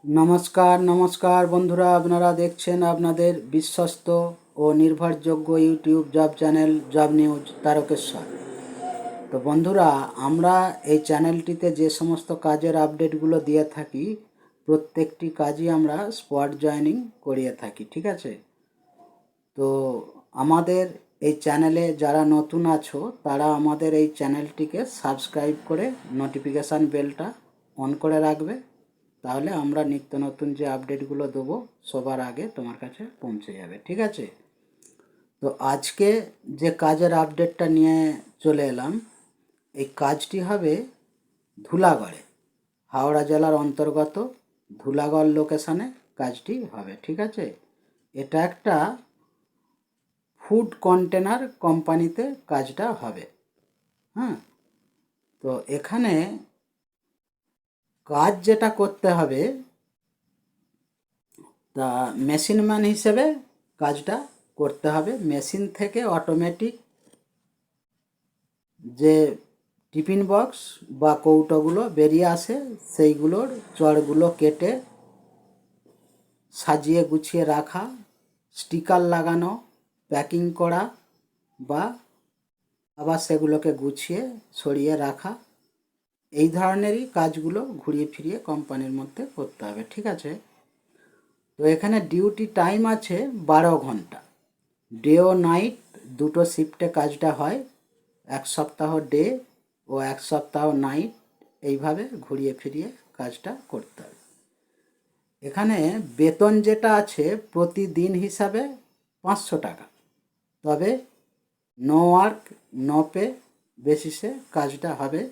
নমস্কার নমস্কার বন্ধুরা, আপনারা দেখছেন আপনাদের বিশ্বস্ত ও নির্ভরযোগ্য YouTube job channel job news Tarakeswar. তো বন্ধুরা, আমরা এই চ্যানেলটিতে যে সমস্ত কাজের আপডেটগুলো দিয়ে থাকি, প্রত্যেকটি কাজই আমরা স্পট জয়েনিং করিয়ে থাকি, ঠিক আছে? তো আমাদের এই চ্যানেলে যারা নতুন আছো তারা আমাদের এই চ্যানেলটিকে সাবস্ক্রাইব করে নোটিফিকেশান বেলটা অন করে রাখবে, তাহলে আমরা নিত্য নতুন যে আপডেটগুলো দেবো সবার আগে তোমার কাছে পৌঁছে যাবে, ঠিক আছে? তো আজকে যে কাজের আপডেটটা নিয়ে চলে এলাম, এই কাজটি হবে ধুলাগড়ে, হাওড়া জেলার অন্তর্গত ধুলাগড় লোকেশানে কাজটি হবে, ঠিক আছে? এটা একটা ফুড কন্টেনার কোম্পানিতে কাজটা হবে। হ্যাঁ, তো এখানে কাজ যেটা করতে হবে, তা মেশিনম্যান হিসেবে কাজটা করতে হবে। মেশিন থেকে অটোমেটিক যে টিফিন বক্স বা কৌটোগুলো বেরিয়ে আসে, সেইগুলোর চড়গুলো কেটে সাজিয়ে গুছিয়ে রাখা, স্টিকার লাগানো, প্যাকিং করা বা আবার সেগুলোকে গুছিয়ে সরিয়ে রাখা, এই ধরনেরই কাজগুলো ঘুরিয়ে ফিরিয়ে কোম্পানির মধ্যে করতে হবে, ঠিক আছে? তো এখানে ডিউটি টাইম আছে 12 ঘন্টা, ডে ও নাইট দুটো শিফটে কাজটা হয়। এক সপ্তাহ ডে ও এক সপ্তাহ নাইট, এইভাবে ঘুরিয়ে ফিরিয়ে কাজটা করতে হবে। এখানে বেতন যেটা আছে প্রতিদিন হিসাবে 500 টাকা, তবে নো ওয়ার্ক নো পে বেসিসে কাজটা হবে।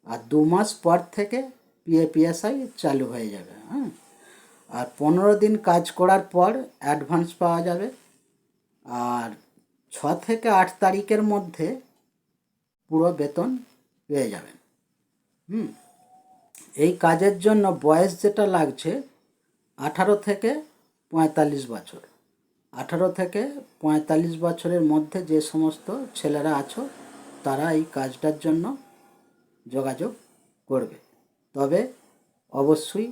আর 2 মাস পর থেকে পিএফআই চালু হয়ে যাবে। হ্যাঁ, আর 15 দিন কাজ করার পর অ্যাডভান্স পাওয়া যাবে। আর 6 থেকে 8 তারিখের মধ্যে পুরো বেতন পেয়ে যাবেন। এই কাজের জন্য বয়স যেটা লাগছে 18 থেকে 45 বছর। 18 থেকে 45 বছরের মধ্যে যে সমস্ত ছেলেরা আছো তারা এই কাজটার জন্য যোগাযোগ করবে, তবে অবশ্যই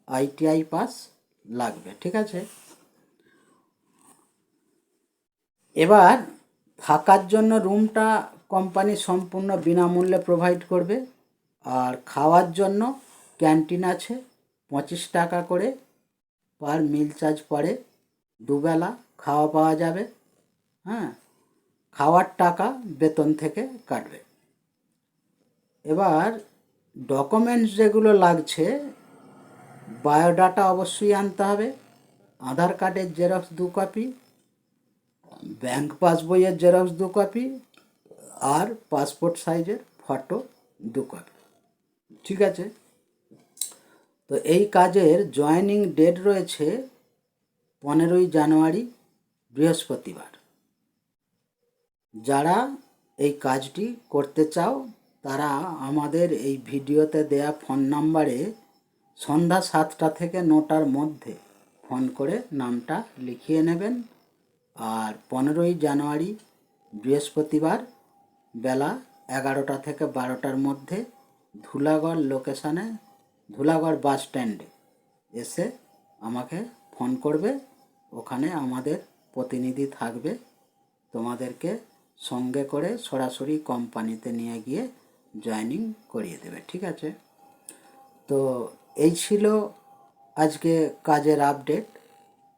আইটিআই পাস লাগবে, ঠিক আছে? এবার থাকার জন্য রুমটা কোম্পানি সম্পূর্ণ বিনামূল্যে প্রোভাইড করবে। আর খাওয়ার জন্য ক্যান্টিন আছে, 25 টাকা করে পার মিল চার্জ পড়ে, দুবেলা খাওয়া পাওয়া যাবে। হ্যাঁ, খাওয়ার টাকা বেতন থেকে কাটবে। এবার ডকুমেন্টস যেগুলো লাগছে, বায়োডাটা অবশ্যই আনতে হবে, আধার কার্ডের জেরক্স 2 কপি, ব্যাংক পাসবইয়ের জেরক্স 2 কপি, আর পাসপোর্ট সাইজের ফটো 2 কপি, ঠিক আছে? তো এই কাজের জয়েনিং ডেট রয়েছে 15ই জানুয়ারি, বৃহস্পতিবার। যারা এই কাজটি করতে চাও তারা আমাদের এই ভিডিওতে দেয়া ফোন নাম্বারে সন্ধ্যা 7টা থেকে 9টার মধ্যে ফোন করে নামটা লিখিয়ে নেবেন। আর 15ই জানুয়ারি বৃহস্পতিবার বেলা 11টা থেকে 12টার মধ্যে ধুলাগড় লোকেশানে, ধুলাগড় বাস স্ট্যান্ডে এসে আমাকে ফোন করবে। ওখানে আমাদের প্রতিনিধি থাকবে, তোমাদেরকে সঙ্গে করে সরাসরি কোম্পানিতে নিয়ে গিয়ে জয়েনিং করিয়ে দেবে, ঠিক আছে? তো এই ছিল আজকে কাজের আপডেট।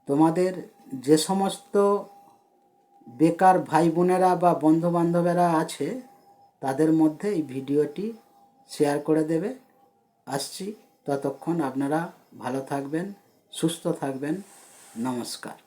তোমাদের যে সমস্ত বেকার ভাই বোনেরা বা বন্ধুবান্ধবেরা আছে তাদের মধ্যে এই ভিডিওটি শেয়ার করে দেবে। আসছি, ততক্ষণ আপনারা ভালো থাকবেন, সুস্থ থাকবেন। নমস্কার।